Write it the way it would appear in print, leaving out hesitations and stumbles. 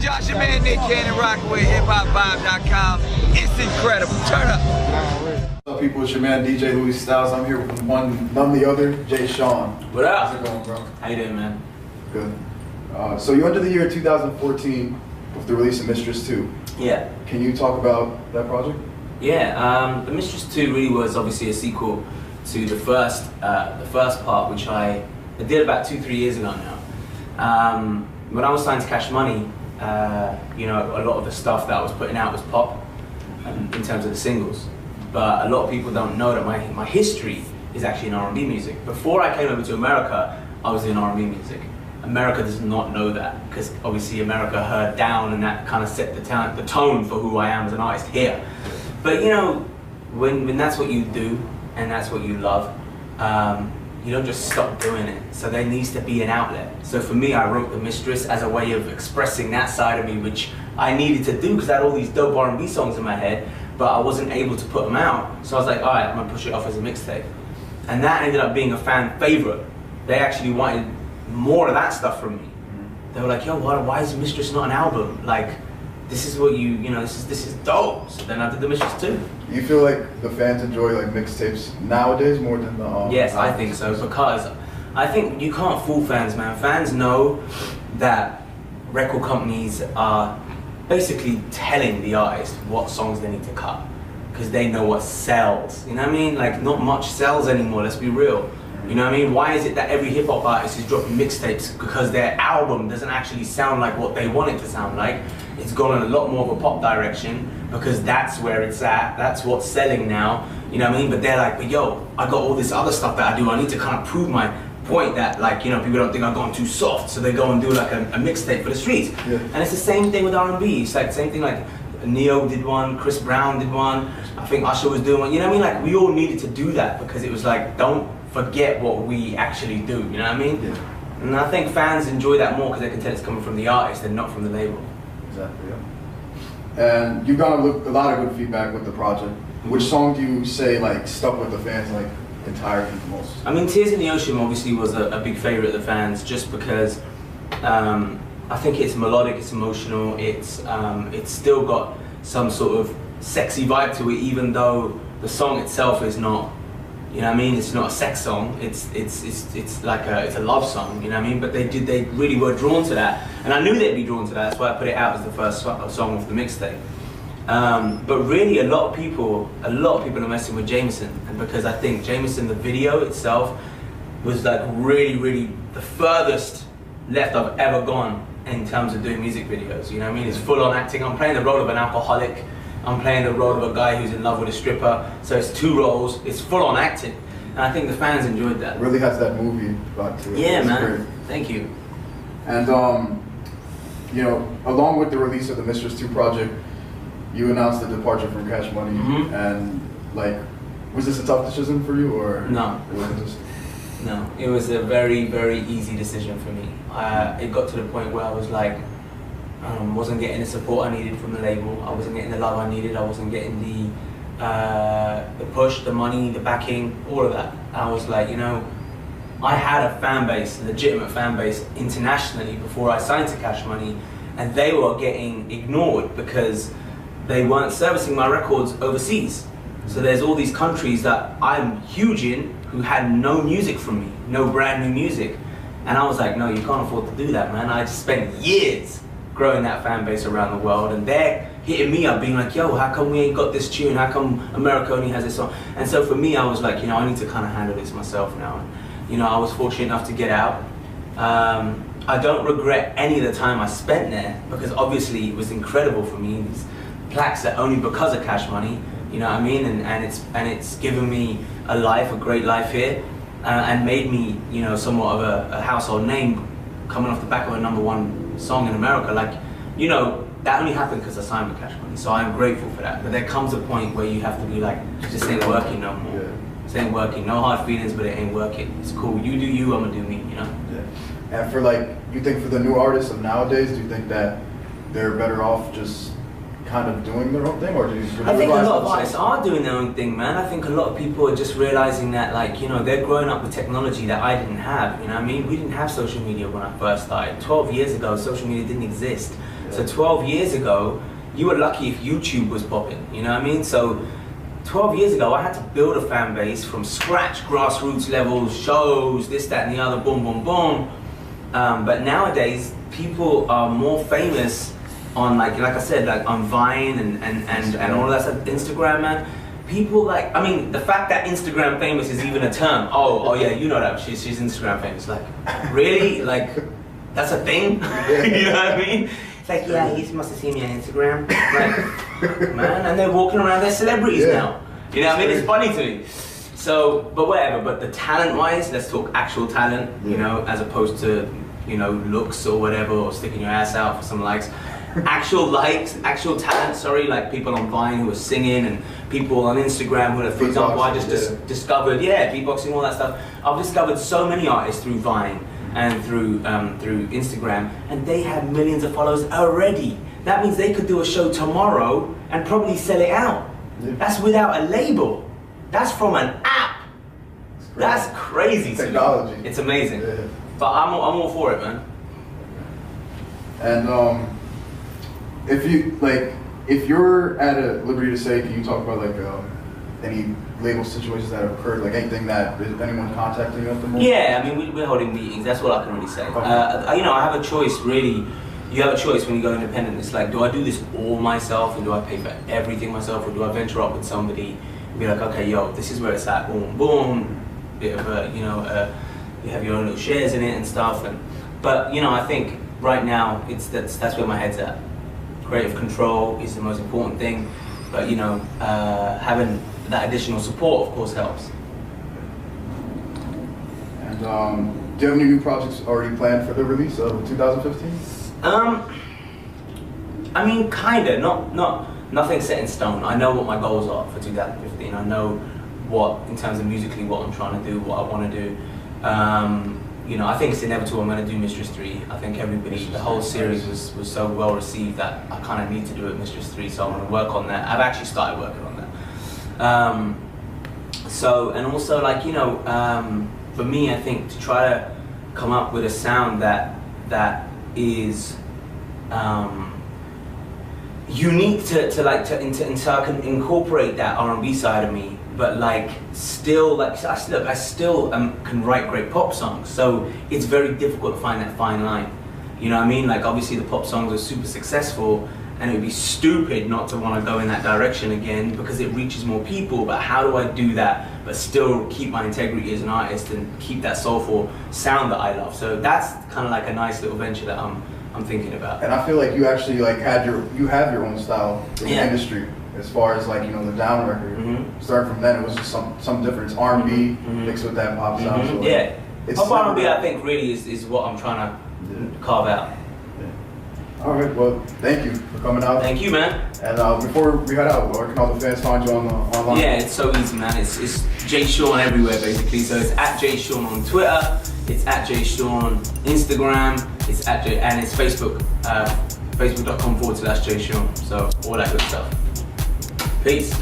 Josh, your man Nick Cannon, rocking with hiphopvibe.com. It's incredible. Turn up. What's up, people? It's your man DJ Louie Styles. I'm here with none the other, Jay Sean. What up? How's it going, bro? How you doing, man? Good. So you entered the year 2014 with the release of Mistress II. Yeah. Can you talk about that project? Yeah. The Mistress II really was obviously a sequel to the first part, which I did about 2-3 years ago now. When I was signed to Cash Money, you know, a lot of the stuff that I was putting out was pop in terms of the singles. But a lot of people don't know that my history is actually in R&B music. Before I came over to America, I was in R&B music. America does not know that, because obviously America heard Down and that kind of set the tone for who I am as an artist here. But you know, when that's what you do and that's what you love, you don't just stop doing it. So there needs to be an outlet. So for me, I wrote The Mistress as a way of expressing that side of me, which I needed to do because I had all these dope R&B songs in my head, but I wasn't able to put them out. So I was like, all right, I'm gonna push it off as a mixtape. And that ended up being a fan favorite. They actually wanted more of that stuff from me. They were like, yo, why is Mistress not an album? Like, this is what you know, this is dope. So then I did The Mistress II. You feel like the fans enjoy like mixtapes nowadays more than the Yes, I think so, because I think you can't fool fans, man. Fans know that record companies are basically telling the artist what songs they need to cut, because they know what sells. You know what I mean? Like, not much sells anymore, let's be real. You know what I mean? Why is it that every hip hop artist is dropping mixtapes? Because their album doesn't actually sound like what they want it to sound like. It's gone in a lot more of a pop direction, because that's where it's at, that's what's selling now, you know what I mean? But they're like, but yo, I got all this other stuff that I do, I need to kind of prove my point that, like, you know, people don't think I've gone too soft, so they go and do like a mixtape for the streets. Yeah. And it's the same thing with R&B. It's like the same thing, like Neo did one, Chris Brown did one, I think Usher was doing one, you know what I mean? Like, we all needed to do that, because it was like, don't forget what we actually do, you know what I mean? Yeah. And I think fans enjoy that more because they can tell it's coming from the artist and not from the label. Exactly, yeah. And you've gotten a lot of good feedback with the project. Which song do you say like stuck with the fans like entirely the most? I mean, Tears in the Ocean obviously was a big favorite of the fans, just because I think it's melodic, it's emotional, it's still got some sort of sexy vibe to it, even though the song itself is not, you know what I mean? It's not a sex song. It's like it's a love song. You know what I mean? But they really were drawn to that, and I knew they'd be drawn to that. That's why I put it out as the first song of the mixtape. But really, a lot of people are messing with Jameson, and because I think Jameson, the video itself, was like really the furthest left I've ever gone in terms of doing music videos. You know what I mean? It's full on acting. I'm playing the role of an alcoholic. I'm playing the role of a guy who's in love with a stripper, so it's 2 roles, it's full on acting, and I think the fans enjoyed that. It really has that movie vibe to it. Yeah, man. Great. Thank you. And you know, along with the release of the Mistress II project, you announced the departure from Cash Money, and like, was this a tough decision for you, or no? It wasn't just... No, it was a very easy decision for me. It got to the point where I was like, wasn't getting the support I needed from the label. I wasn't getting the love I needed. I wasn't getting the push, the money, the backing, all of that. I was like, you know, I had a fan base, a legitimate fan base internationally before I signed to Cash Money, and they were getting ignored because they weren't servicing my records overseas. So there's all these countries that I'm huge in who had no music from me, no brand new music. And I was like, no, you can't afford to do that, man. I just spent years growing that fan base around the world, and they're hitting me up being like, yo, how come we ain't got this tune? How come America only has this song? And so for me, I was like, you know, I need to kind of handle this myself now. And, you know, I was fortunate enough to get out. I don't regret any of the time I spent there, because obviously it was incredible for me. These plaques are only because of Cash Money, you know what I mean? And it's given me a life, a great life here, and made me, you know, somewhat of a household name, coming off the back of a #1 song in America. Like, you know, that only happened because I signed with Cash Money, so I'm grateful for that. But there comes a point where you have to be like, this ain't working no more. Yeah. This ain't working. No hard feelings, but it ain't working. It's cool. You do you, I'm gonna do me, you know? Yeah. And for like, you think for the new artists of nowadays, do you think that they're better off just kind of doing their own thing, or do you I think a lot of artists are doing their own thing, man. I think a lot of people are just realizing that, like, you know, they're growing up with technology that I didn't have, you know what I mean? We didn't have social media when I first started. 12 years ago, social media didn't exist. So 12 years ago, you were lucky if YouTube was popping, you know what I mean? So 12 years ago, I had to build a fan base from scratch, grassroots level, shows, this, that, and the other, boom, boom, boom. But nowadays, people are more famous on like I said, like on Vine and all of that stuff, Instagram, man. People like, I mean, the fact that Instagram famous is even a term. Oh yeah, you know that, she's Instagram famous. Like, really? Like, that's a thing? You know what I mean? It's like, yeah, he must have seen me on Instagram. Like, man, and they're walking around, they're celebrities now. You know what I mean? It's funny to me. So, but whatever, but the talent-wise, let's talk actual talent, you know, as opposed to, you know, looks or whatever, or sticking your ass out for some likes. Actual likes, actual talent, sorry, like people on Vine who are singing and people on Instagram who are, for example, I just discovered, beatboxing, all that stuff. I've discovered so many artists through Vine and through Instagram, and they have millions of followers already. That means they could do a show tomorrow and probably sell it out. That's without a label. That's from an app. That's crazy. Technology. To me. It's amazing. Yeah. But I'm all for it, man. And if you're at a liberty to say, can you talk about like any label situations that have occurred, like anything that is anyone contacting you at the moment? Yeah, I mean we're holding meetings. That's what I can really say. Okay. You know, I have a choice really. You have a choice when you go independent. It's like, do I do this all myself and do I pay for everything myself, or do I venture up with somebody and be like, okay, yo, this is where it's at, boom, boom, bit of a, you know, you have your own little shares in it and stuff. But you know, I think right now that's where my head's at. Creative control is the most important thing, but you know, having that additional support, of course, helps. And do you have any new projects already planned for the release of 2015? I mean, kinda, nothing set in stone. I know what my goals are for 2015. I know what, in terms of musically, what I'm trying to do, what I want to do. You know, I think it's inevitable I'm going to do Mistress 3. I think everybody, the whole series was so well received that I kind of need to do it Mistress 3, so I'm going to work on that. I've actually started working on that. So, and also like, you know, for me, I think to try to come up with a sound that is unique so I can incorporate that R&B side of me, but like still like I still can write great pop songs, so it's very difficult to find that fine line, you know what I mean? Like obviously the pop songs are super successful and it would be stupid not to want to go in that direction again because it reaches more people, but how do I do that but still keep my integrity as an artist and keep that soulful sound that I love? So that's kind of like a nice little venture that I'm thinking about. And I feel like you actually like have your own style in the industry, as far as like, you know, the Down record. Starting from then, it was just some difference, R&B mixed with that pop sound. So pop R&B I think really is what I'm trying to carve out. All right, well, thank you for coming out. Thank you, man. And before we head out, where can all the fans find you online? Yeah, it's so easy, man. It's Jay Sean everywhere, basically. So it's at Jay Sean on Twitter, it's at Jay Sean Instagram, it's at Jay, and it's Facebook, facebook.com/Jay Sean. So all that good stuff. Peace.